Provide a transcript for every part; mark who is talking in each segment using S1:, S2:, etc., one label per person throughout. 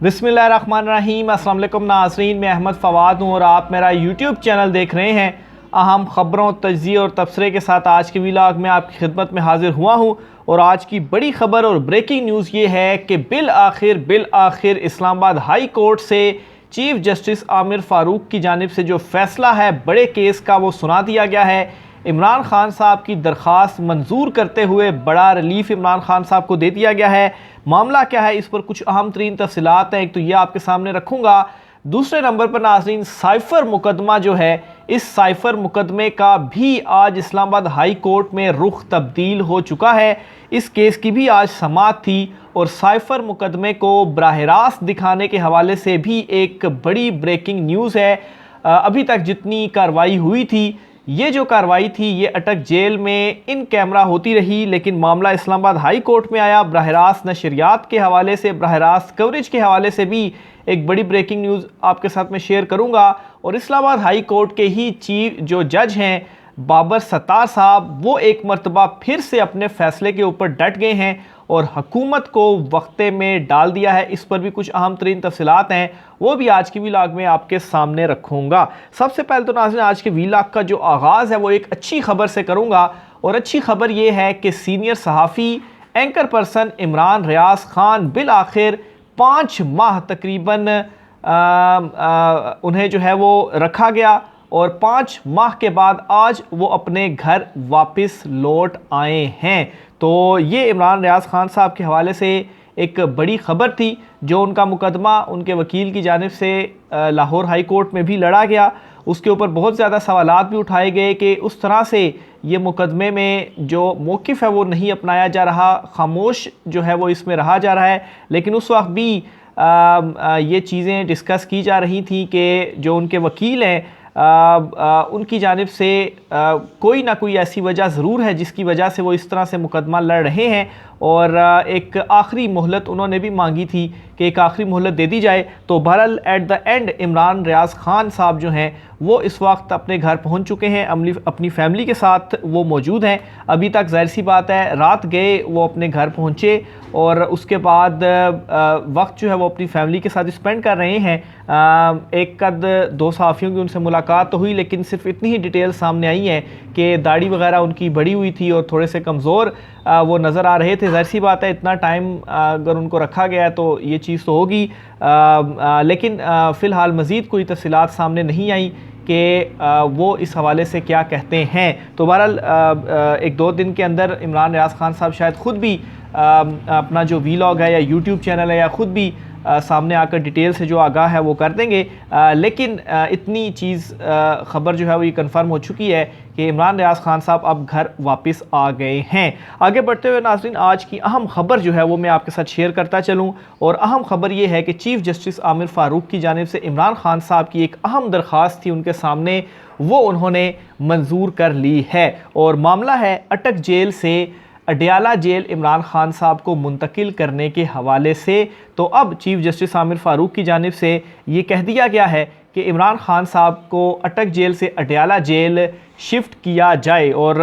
S1: बिस्मिल्लाहिर्रहमानिर्रहीम। अस्सलाम वालेकुम नाज़रीन, मैं अहमद फ़वाद हूँ और आप मेरा यूट्यूब चैनल देख रहे हैं। अहम ख़बरों, तज्ज़िये और तबसरे के साथ आज के व्लॉग में आपकी खिदमत में हाजिर हुआ हूँ। और आज की बड़ी ख़बर और ब्रेकिंग न्यूज़ ये है कि बिल आखिर इस्लामाबाद हाई कोर्ट से चीफ़ जस्टिस आमिर फ़ारूक की जानिब से जो फ़ैसला है बड़े केस का वो सुना दिया गया है। इमरान खान साहब की दरख्वास्त मंजूर करते हुए बड़ा रिलीफ इमरान खान साहब को दे दिया गया है। मामला क्या है, इस पर कुछ अहम तरीन तफसीलात हैं, एक तो ये आपके सामने रखूँगा। दूसरे नंबर पर नाज़रीन, साइफ़र मुकदमा जो है, इस साइफ़र मुकदमे का भी आज इस्लामाबाद हाई कोर्ट में रुख तब्दील हो चुका है। इस केस की भी आज समाअत थी और साइफ़र मुकदमे को बराह रास्त दिखाने के हवाले से भी एक बड़ी ब्रेकिंग न्यूज़ है। अभी तक जितनी कार्रवाई हुई थी, ये जो कार्रवाई थी ये अटक जेल में इन कैमरा होती रही, लेकिन मामला इस्लामाबाद हाई कोर्ट में आया। बराह रास्त नशरियात के हवाले से, बराह रास्त कवरेज के हवाले से भी एक बड़ी ब्रेकिंग न्यूज़ आपके साथ में शेयर करूंगा। और इस्लामाबाद हाई कोर्ट के ही चीफ जो जज हैं बाबर सत्तार साहब, वो एक मरतबा फिर से अपने फ़ैसले के ऊपर डट गए हैं और हुकूमत को वक्ते में डाल दिया है। इस पर भी कुछ अहम तरीन तफसीलात हैं, वो भी आज की व्लॉग में आपके सामने रखूँगा। सबसे पहले तो नाज़रीन, आज के व्लॉग का जो आगाज़ है वो एक अच्छी खबर से करूँगा। और अच्छी खबर ये है कि सीनियर सहाफ़ी anchor person Imran Riaz Khan bill आखिर 5 माह तकरीबन उन्हें जो है वो रखा गया और 5 माह के बाद आज वो अपने घर वापस लौट आए हैं। तो ये इमरान रियाज खान साहब के हवाले से एक बड़ी ख़बर थी। जो उनका मुकदमा उनके वकील की जानिब से लाहौर हाई कोर्ट में भी लड़ा गया, उसके ऊपर बहुत ज़्यादा सवालात भी उठाए गए कि उस तरह से ये मुकदमे में जो मौक़िफ़ है वो नहीं अपनाया जा रहा, खामोश जो है वो इसमें रहा जा रहा है। लेकिन उस वक्त भी ये चीज़ें डिस्कस की जा रही थी कि जो उनके वकील हैं उनकी जानिब से कोई ना कोई ऐसी वजह ज़रूर है जिसकी वजह से वो इस तरह से मुकदमा लड़ रहे हैं। और एक आखिरी मोहलत उन्होंने भी मांगी थी कि एक आखिरी मोहलत दे दी जाए। तो बहरहाल at the end Imran Riaz Khan साहब जो हैं वो इस वक्त अपने घर पहुंच चुके हैं, अपनी फैमिली के साथ वो मौजूद हैं। अभी तक जाहिर सी बात है, रात गए वो अपने घर पहुंचे और उसके बाद वक्त जो है वो अपनी फैमिली के साथ स्पेंड कर रहे हैं। एक कद 2 सहाफ़ियों की उनसे मुलाकात तो हुई, लेकिन सिर्फ इतनी ही डिटेल सामने आई हैं कि दाढ़ी वगैरह उनकी बड़ी हुई थी और थोड़े से कमज़ोर वो नज़र आ रहे थे। जाहिर सी बात है, इतना टाइम अगर उनको रखा गया है तो ये चीज़ तो होगी। लेकिन फ़िलहाल मज़ीद कोई तफ़सीलात सामने नहीं आई कि वो इस हवाले से क्या कहते हैं। तो बहरहाल 1-2 दिन के अंदर इमरान रियाज खान साहब शायद ख़ुद भी अपना जो व्लॉग है या यूट्यूब चैनल है या ख़ुद भी सामने आकर डिटेल से जो आगाह है वो कर देंगे। लेकिन इतनी चीज़ ख़बर जो है वो ये कन्फर्म हो चुकी है कि इमरान रियाज खान साहब अब घर वापस आ गए हैं। आगे बढ़ते हुए नाज़रीन, आज की अहम ख़बर जो है वो मैं आपके साथ शेयर करता चलूँ। और अहम ख़बर ये है कि चीफ़ जस्टिस आमिर फ़ारूक की जानिब से इमरान खान साहब की एक अहम दरख्वास्त थी उनके सामने, वो उन्होंने मंजूर कर ली है। और मामला है अटक जेल से अडयाला जेल इमरान खान साहब को मुंतकिल करने के हवाले से। तो अब चीफ़ जस्टिस आमिर फ़ारूक की जानिब से ये कह दिया गया है कि इमरान खान साहब को अटक जेल से अडयाला जेल शिफ्ट किया जाए। और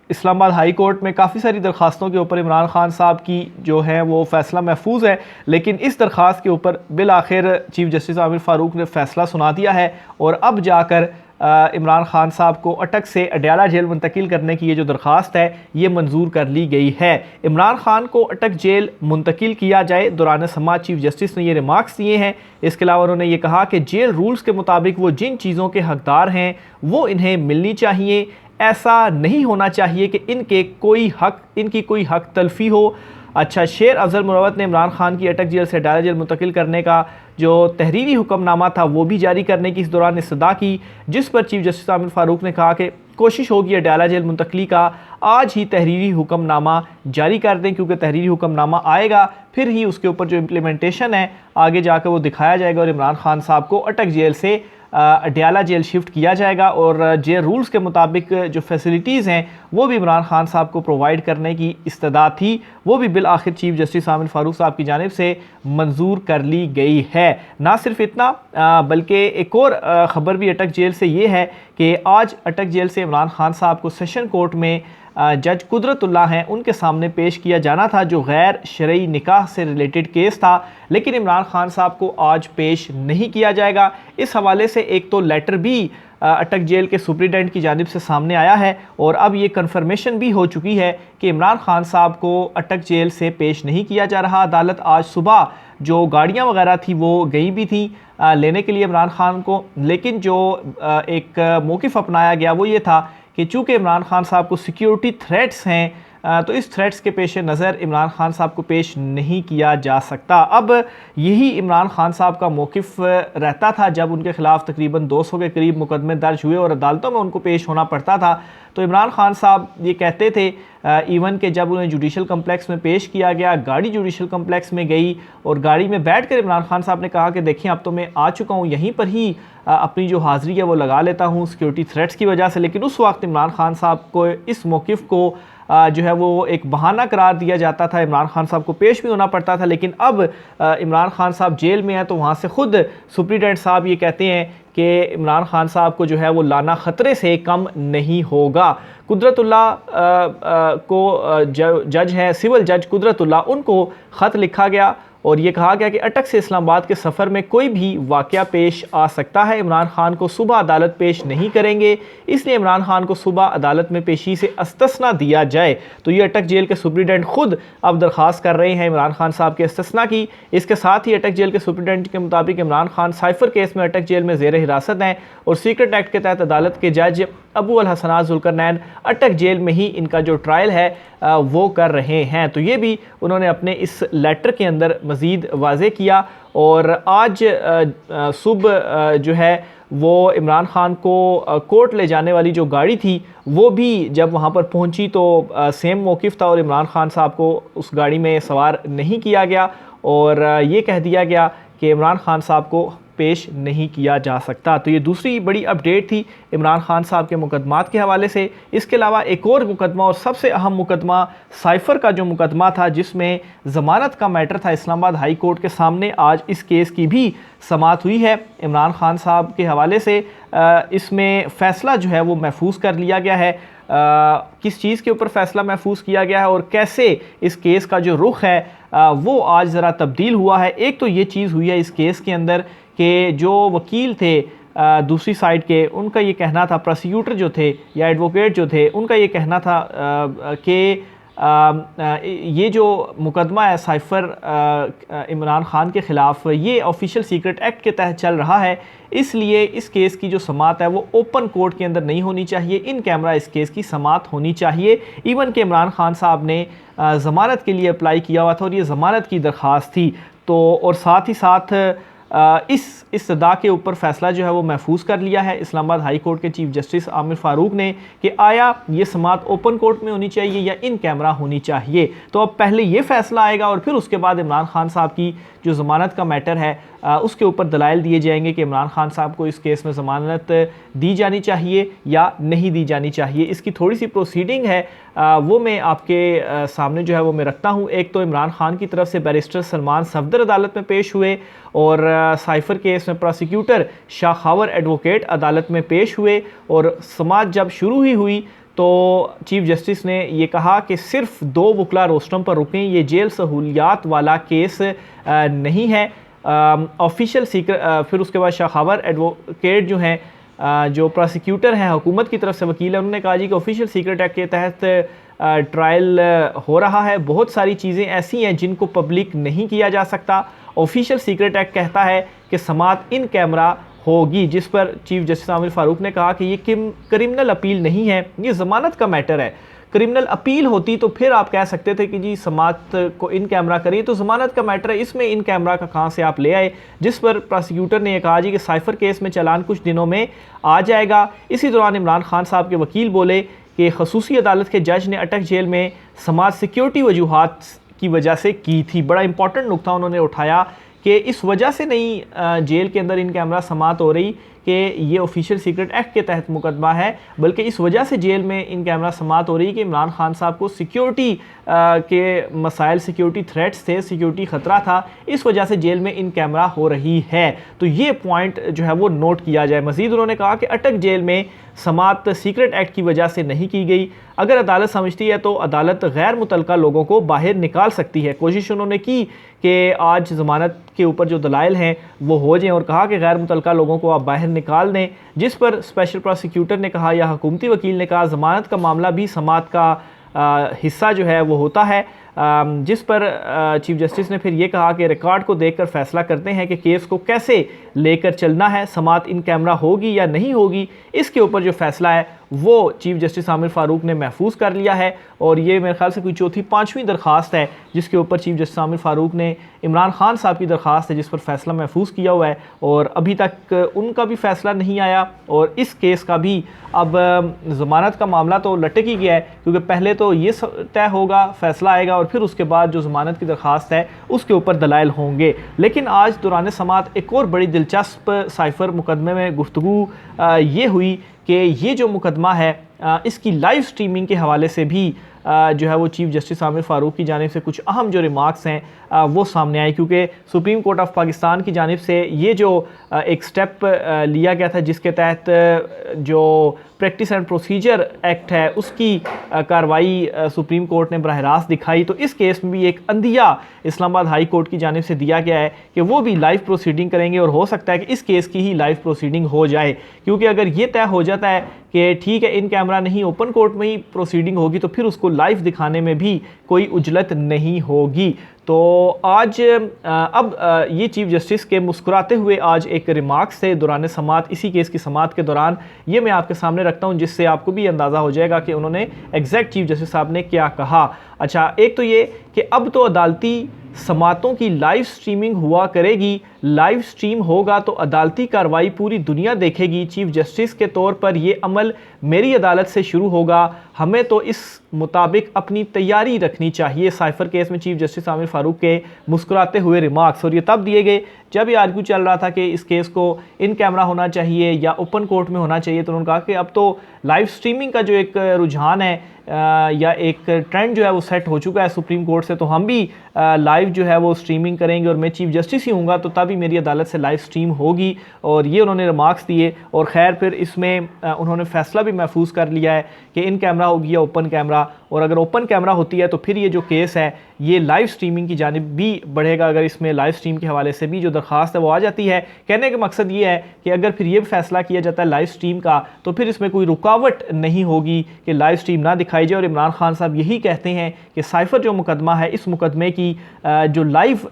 S1: इस्लामाबाद हाई कोर्ट में काफ़ी सारी दरख्वास्तों के ऊपर इमरान खान साहब की जो है वो फ़ैसला महफूज है, लेकिन इस दरख्वास्त के ऊपर बिल आखिर चीफ़ जस्टिस आमिर फ़ारूक ने फ़ैसला सुना दिया है। और अब जाकर इमरान खान साहब को अटक से अडयाला जेल मुंतकिल करने की ये जो दरख्वास्त है ये मंजूर कर ली गई है। इमरान खान को अटक जेल मुंतकिल किया जाए, दौरान समाअत चीफ जस्टिस ने ये रिमार्क्स दिए हैं। इसके अलावा उन्होंने ये कहा कि जेल रूल्स के मुताबिक वो जिन चीज़ों के हकदार हैं वो इन्हें मिलनी चाहिए। ऐसा नहीं होना चाहिए कि इनकी कोई हक तलफी हो। अच्छा, शेर अफजल मुरवत ने इमरान खान की अटक जेल से अडयाला जेल मुंतकिल करने का जो तहरीरी हुक्मनामा था वो भी जारी करने की इस दौरान इस्तदा की, जिस पर चीफ जस्टिस आमिर फ़ारूक ने कहा कि कोशिश होगी अडयाला जेल मुंतकली का आज ही तहरीरी हुक्मनामा जारी कर दें, क्योंकि तहरीरी हुक्मनामा आएगा फिर ही उसके ऊपर जो इम्प्लीमेंटेशन है आगे जाकर वो दिखाया जाएगा और इमरान खान साहब को अटक जेल से अडयाला जेल शिफ्ट किया जाएगा। और जेल रूल्स के मुताबिक जो फैसिलिटीज़ हैं वो भी इमरान खान साहब को प्रोवाइड करने की इस्तदा थी, वो भी बिल आखिर चीफ जस्टिस आमिर फ़ारूक साहब की जानिब से मंजूर कर ली गई है। ना सिर्फ इतना बल्कि एक और ख़बर भी अटक जेल से ये है कि आज अटक जेल से इमरान खान साहब को सेशन कोर्ट में जज कुदरतुल्लाह हैं उनके सामने पेश किया जाना था, जो गैर शरई निकाह से रिलेटेड केस था, लेकिन इमरान खान साहब को आज पेश नहीं किया जाएगा। इस हवाले से एक तो लेटर भी अटक जेल के सुप्रिटेंडेंट की जानिब से सामने आया है और अब ये कन्फर्मेशन भी हो चुकी है कि इमरान खान साहब को अटक जेल से पेश नहीं किया जा रहा। अदालत आज सुबह जो गाड़ियाँ वगैरह थी वो गई भी थी लेने के लिए इमरान खान को, लेकिन जो एक मौक़िफ़ अपनाया गया वो ये था कि चूँकि इमरान खान साहब को सिक्योरिटी थ्रेट्स हैं तो इस थ्रेट्स के पेश नज़र इमरान खान साहब को पेश नहीं किया जा सकता। अब यही इमरान खान साहब का मौक़िफ़ रहता था जब उनके ख़िलाफ़ तकरीबन 200 के करीब मुकदमे दर्ज हुए और अदालतों में उनको पेश होना पड़ता था। तो इमरान खान साहब ये कहते थे इवन कि जब उन्हें जुडिशल कम्प्लेक्स में पेश किया गया, गाड़ी जुडिशल कम्प्लेक्स में गई और गाड़ी में बैठ कर इमरान खान साहब ने कहा कि देखिए अब तो मैं आ चुका हूँ, यहीं पर ही अपनी जो हाज़िरी है वो लगा लेता हूँ सिक्योरिटी थ्रेट्स की वजह से। लेकिन उस वक्त इमरान खान साहब को इस मौक़िफ़ को जो है वो एक बहाना करार दिया जाता था, इमरान खान साहब को पेश भी होना पड़ता था। लेकिन अब इमरान खान साहब जेल में हैं तो वहाँ से ख़ुद सुप्रिटेंडेंट साहब ये कहते हैं कि इमरान खान साहब को जो है वो लाना ख़तरे से कम नहीं होगा। कुदरतुल्लाह को जज हैं, सिविल जज कुदरतुल्लाह, उनको ख़त लिखा गया और ये कहा गया कि अटक से इस्लामाबाद के सफ़र में कोई भी वाक़या पेश आ सकता है। इमरान खान को सुबह अदालत पेश नहीं करेंगे, इसलिए इमरान खान को सुबह अदालत में पेशी से इस्तिस्ना दिया जाए। तो ये अटक जेल के सुप्रिटेंडेंट ख़ुद अब दरख्वास्त कर रहे हैं इमरान खान साहब के इस्तिस्ना की। इसके साथ ही अटक जेल के सुप्रिटेंडेंट के मुताबिक इमरान खान साइफर केस में अटक जेल में ज़ेर हिरासत हैं और सीक्रेट एक्ट के तहत अदालत के जज अबू अल हसनात जुल्करनैन अटक जेल में ही इनका जो ट्रायल है वो कर रहे हैं। तो ये भी उन्होंने अपने इस लेटर के अंदर मज़ीद वाज़े किया। और आज सुबह जो है वो इमरान खान को कोर्ट ले जाने वाली जो गाड़ी थी वो भी जब वहाँ पर पहुँची तो सेम मौक़िफ़ था और इमरान खान साहब को उस गाड़ी में सवार नहीं किया गया और ये कह दिया गया कि इमरान खान साहब को पेश नहीं किया जा सकता। तो ये दूसरी बड़ी अपडेट थी इमरान खान साहब के मुकदमात के हवाले से। इसके अलावा एक और मुकदमा और सबसे अहम मुकदमा साइफ़र का जो मुकदमा था जिसमें ज़मानत का मैटर था इस्लामाबाद हाई कोर्ट के सामने, आज इस केस की भी समाअत हुई है इमरान खान साहब के हवाले से। इसमें फ़ैसला जो है वो महफूज कर लिया गया है। किस चीज़ के ऊपर फ़ैसला महफूज किया गया है और कैसे इस केस का जो रुख है वो आज ज़रा तब्दील हुआ है। एक तो ये चीज़ हुई है इस केस के अंदर कि जो वकील थे दूसरी साइड के, उनका ये कहना था, प्रोसिक्यूटर जो थे या एडवोकेट जो थे, उनका ये कहना था कि ये जो मुकदमा है साइफ़र इमरान खान के ख़िलाफ़ ये ऑफिशियल सीक्रेट एक्ट के तहत चल रहा है, इसलिए इस केस की जो समाअत है वो ओपन कोर्ट के अंदर नहीं होनी चाहिए, इन कैमरा इस केस की समाअत होनी चाहिए। इवन कि इमरान खान साहब ने ज़मानत के लिए अप्लाई किया हुआ था और ये ज़मानत की दरख्वास्त थी। तो और साथ ही साथ इस इस्तदा के ऊपर फ़ैसला जो है वो महफूज कर लिया है इस्लामाबाद हाई कोर्ट के चीफ जस्टिस आमिर फ़ारूक ने कि आया ये समाअत ओपन कोर्ट में होनी चाहिए या इन कैमरा होनी चाहिए। तो अब पहले ये फ़ैसला आएगा और फिर उसके बाद इमरान खान साहब की जो ज़मानत का मैटर है उसके ऊपर दलाइल दिए जाएंगे कि इमरान खान साहब को इस केस में ज़मानत दी जानी चाहिए या नहीं दी जानी चाहिए। इसकी थोड़ी सी प्रोसीडिंग है वो मैं आपके सामने जो है वो मैं रखता हूँ। एक तो इमरान खान की तरफ से बैरिस्टर सलमान सफदर अदालत में पेश हुए और साइफ़र केस में प्रोसिक्यूटर शाखावर एडवोकेट अदालत में पेश हुए और समाअत जब शुरू ही हुई तो चीफ जस्टिस ने ये कहा कि सिर्फ 2 वकला रोस्टम पर रुकें, ये जेल सहूलियात वाला केस नहीं है। ऑफिशियल सीक्रेट फिर उसके बाद शाखावर एडवोकेट जो हैं जो प्रोसिक्यूटर हैं हुकूमत की तरफ से वकील है, उन्होंने कहा जी कि ऑफिशियल सीक्रेट एक्ट के तहत ट्रायल हो रहा है, बहुत सारी चीज़ें ऐसी हैं जिनको पब्लिक नहीं किया जा सकता। ऑफिशियल सीक्रेट एक्ट कहता है कि समाअत इन कैमरा होगी, जिस पर चीफ जस्टिस आमिर फ़ारूक ने कहा कि ये क्रिमिनल अपील नहीं है, ये ज़मानत का मैटर है। क्रिमिनल अपील होती तो फिर आप कह सकते थे कि जी समाअत को इन कैमरा करिए, तो ज़मानत का मैटर है, इसमें इन कैमरा का कहाँ से आप ले आए। जिस पर प्रोसिक्यूटर ने यह कहा जी कि साइफ़र केस में चालान कुछ दिनों में आ जाएगा। इसी दौरान इमरान खान साहब के वकील बोले कि खसूसी अदालत के जज ने अटक जेल में समाअत सिक्योरिटी वजूहात की वजह से की थी। बड़ा इंपॉर्टेंट नुकता उन्होंने उठाया कि इस वजह से नहीं जेल के अंदर इन कैमरा समाअत हो रही कि ये ऑफिशियल सीक्रेट एक्ट के तहत मुकदमा है, बल्कि इस वजह से जेल में इन कैमरा समात हो रही है कि इमरान खान साहब को सिक्योरिटी के मसाइल, सिक्योरिटी थ्रेट्स थे, सिक्योरिटी ख़तरा था, इस वजह से जेल में इन कैमरा हो रही है। तो ये पॉइंट जो है वो नोट किया जाए। मज़ीद उन्होंने कहा कि अटक जेल में समात सीक्रेट एक्ट की वजह से नहीं की गई। अगर अदालत समझती है तो अदालत गैर मुतल्लका लोगों को बाहर निकाल सकती है। कोशिश उन्होंने की कि आज ज़मानत के ऊपर जो दलाइल हैं वो हो जाएं और कहा कि गैर मुतल्लका लोगों को आप बाहर निकाल दें, जिस पर स्पेशल प्रोसिक्यूटर ने कहा या हुकूमती वकील ने कहा ज़मानत का मामला भी समात का हिस्सा जो है वो होता है, जिस पर चीफ जस्टिस ने फिर ये कहा कि रिकॉर्ड को देखकर फैसला करते हैं कि केस को कैसे लेकर चलना है, समात इन कैमरा होगी या नहीं होगी, इसके ऊपर जो फैसला है वो चीफ जस्टिस आमिर फ़ारूक ने महफूज कर लिया है। और ये मेरे ख्याल से कोई चौथी पाँचवीं दरख्वास्त है जिसके ऊपर चीफ जस्टिस आमिर फ़ारूक ने इमरान खान साहब की दरख्वास्त है जिस पर फैसला महफूज किया हुआ है, और अभी तक उनका भी फैसला नहीं आया। और इस केस का भी अब ज़मानत का मामला तो लटक ही गया है, क्योंकि पहले तो ये तय होगा, फैसला आएगा, और फिर उसके बाद जो ज़मानत की दरख्वास्त है उसके ऊपर दलाइल होंगे। लेकिन आज दौरान समात एक और बड़ी दिलचस्प साइफ़र मुकदमे में गुफ्तगू ये हुई कि ये जो मुकदमा है इसकी लाइव स्ट्रीमिंग के हवाले से भी जो है वो चीफ जस्टिस आमिर फ़ारूक की जानिब से कुछ अहम जो रिमार्क्स हैं वो सामने आए, क्योंकि सुप्रीम कोर्ट ऑफ पाकिस्तान की जानिब से ये जो एक स्टेप लिया गया था जिसके तहत जो प्रैक्टिस एंड प्रोसीजर एक्ट है उसकी कार्रवाई सुप्रीम कोर्ट ने बराह रास्त दिखाई। तो इस केस में भी एक अंदिया इस्लामाबाद हाई कोर्ट की जानिब से दिया गया है कि वो भी लाइव प्रोसीडिंग करेंगे, और हो सकता है कि इस केस की ही लाइव प्रोसीडिंग हो जाए, क्योंकि अगर ये तय हो जाता है कि ठीक है इन कैमरा नहीं, ओपन कोर्ट में ही प्रोसीडिंग होगी, तो फिर उसको लाइव दिखाने में भी कोई उजलत नहीं होगी। तो आज अब ये चीफ जस्टिस के मुस्कुराते हुए आज एक रिमार्क्स थे दौरान समात, इसी केस की समात के दौरान, ये मैं आपके सामने रखता हूँ जिससे आपको भी अंदाज़ा हो जाएगा कि उन्होंने एग्जैक्ट चीफ जस्टिस साहब ने क्या कहा। अच्छा, एक तो ये कि अब तो अदालती समातों की लाइव स्ट्रीमिंग हुआ करेगी, लाइव स्ट्रीम होगा तो अदालती कार्रवाई पूरी दुनिया देखेगी। चीफ जस्टिस के तौर पर यह अमल मेरी अदालत से शुरू होगा, हमें तो इस मुताबिक अपनी तैयारी रखनी चाहिए। साइफर केस में चीफ जस्टिस आमिर फ़ारूक के मुस्कुराते हुए रिमार्क्स, और ये तब दिए गए जब ये आर्ग्यू चल रहा था कि इस केस को इन कैमरा होना चाहिए या ओपन कोर्ट में होना चाहिए। तो उन्होंने कहा कि अब तो लाइव स्ट्रीमिंग का जो एक रुझान है या एक ट्रेंड जो है वो सेट हो चुका है सुप्रीम कोर्ट से, तो हम भी लाइव जो है वो स्ट्रीमिंग करेंगे, और मैं चीफ जस्टिस ही हूँगा तो तभी मेरी अदालत से लाइव स्ट्रीम होगी। और ये उन्होंने रिमार्क्स दिए, और खैर फिर इसमें उन्होंने फैसला भी महफूज कर लिया है कि इन कैमरा होगी या ओपन कैमरा, और अगर ओपन कैमरा होती है तो फिर ये जो केस है ये लाइव स्ट्रीमिंग की जानिब भी बढ़ेगा। अगर इसमें लाइव स्ट्रीम के हवाले से भी जो दरख्वास्त है वो आ जाती है, कहने का मकसद ये है कि अगर फिर ये फैसला किया जाता है लाइव स्ट्रीम का, तो फिर इसमें कोई रुकावट नहीं होगी कि लाइव स्ट्रीम ना दिखाई जाए। और इमरान खान साहब यही कहते हैं कि साइफर जो मुकदमा है, इस मुकदमे की जो लाइव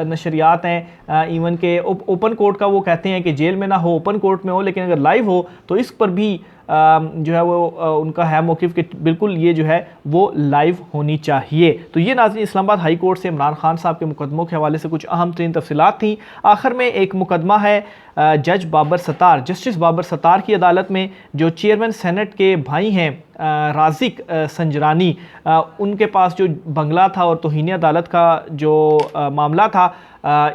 S1: नशरियात हैं, इवन के ओपन कोर्ट का वो कहते हैं कि जेल में ना हो, ओपन कोर्ट में हो, लेकिन अगर लाइव हो तो इस पर भी जो है वो उनका है मौक़िफ़ कि बिल्कुल ये जो है वो लाइव होनी चाहिए। तो ये नाज़रीन इस्लामाबाद हाई कोर्ट से इमरान खान साहब के मुकदमों के हवाले से कुछ अहम तरीन तफसीलात थी। आखिर में एक मुकदमा है जज बाबर सत्तार, जस्टिस बाबर सत्तार की अदालत में जो चेयरमैन सेनेट के भाई हैं राज़िक संजरानी, उनके पास जो बंगला था और तौहीन अदालत का जो मामला था,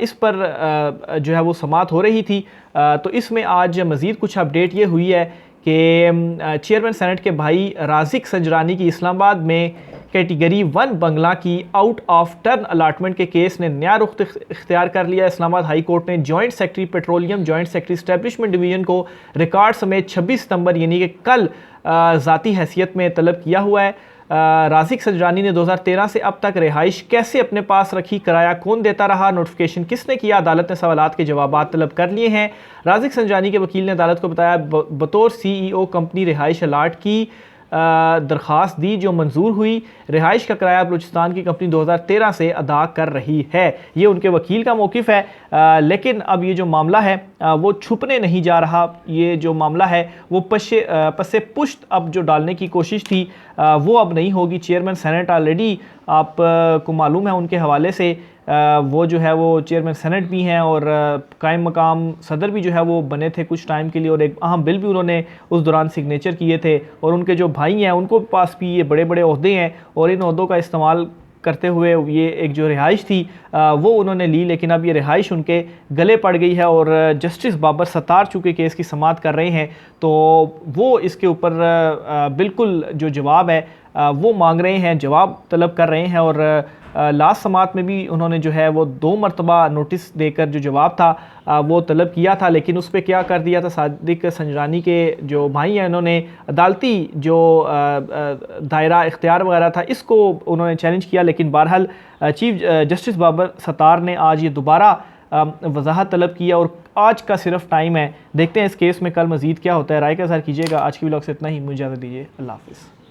S1: इस पर जो है वो समात हो रही थी। तो इसमें आज मज़ीद कुछ अपडेट ये हुई है कि चेयरमैन सेनेट के भाई राज़िक संजरानी की इस्लामाबाद में कैटेगरी 1 बंगला की आउट ऑफ टर्न अलाटमेंट के केस ने नया रुख इख्तियार कर लिया। इस्लामाबाद हाई कोर्ट ने joint secretary petroleum, joint secretary establishment division को रिकॉर्ड समेत 26 सितंबर यानी कि कल ज़ाती हैसियत में तलब किया हुआ है। राज़िक संजरानी ने 2013 से अब तक रिहाइश कैसे अपने पास रखी, किराया कौन देता रहा, नोटिफिकेशन किसने किया, अदालत ने सवालात के जवाब तलब कर लिए हैं। राज़िक संजरानी के वकील ने अदालत को बताया बतौर CEO कंपनी रिहाइश अलाट की दरख्वास्त दी जो मंजूर हुई। रिहाइश का किराया बलूचिस्तान की कंपनी 2013 से अदा कर रही है, ये उनके वकील का मौक़िफ़ है। लेकिन अब ये जो मामला है वो छुपने नहीं जा रहा, ये जो मामला है वो पसे पुश्त अब जो डालने की कोशिश थी वो अब नहीं होगी। चेयरमैन सेनेट ऑलरेडी आपको मालूम है उनके हवाले से वो जो है वो चेयरमैन सेनेट भी हैं और कायम मकाम सदर भी जो है वो बने थे कुछ टाइम के लिए, और एक अहम बिल भी उन्होंने उस दौरान सिग्नेचर किए थे। और उनके जो भाई हैं उनको पास भी ये बड़े बड़े ओहदे हैं और इन ओहदों का इस्तेमाल करते हुए ये एक जो रिहाइश थी वो उन्होंने ली, लेकिन अब ये रिहाइश उनके गले पड़ गई है और जस्टिस बाबर सत्तार चूँकि केस की समाअत कर रहे हैं तो वो इसके ऊपर बिल्कुल जो जवाब है वो मांग रहे हैं, जवाब तलब कर रहे हैं। और लास्ट समाअत में भी उन्होंने जो है वो 2 मरतबा नोटिस देकर जो जवाब था वो तलब किया था, लेकिन उस पर क्या कर दिया था, सादिक संजरानी के जो भाई हैं उन्होंने अदालती जो दायरा इख्तियार वगैरह था इसको उन्होंने चैलेंज किया। लेकिन बहरहाल चीफ जस्टिस बाबर सत्तार ने आज ये दोबारा वजाहत तलब किया और आज का सिर्फ टाइम है, देखते हैं इस केस में कल मजीद क्या होता है। राय का इज़हार कीजिएगा। आज की व्लॉग से इतना ही, मुझे इजाज़त दीजिए। अल्लाह हाफ़िज़।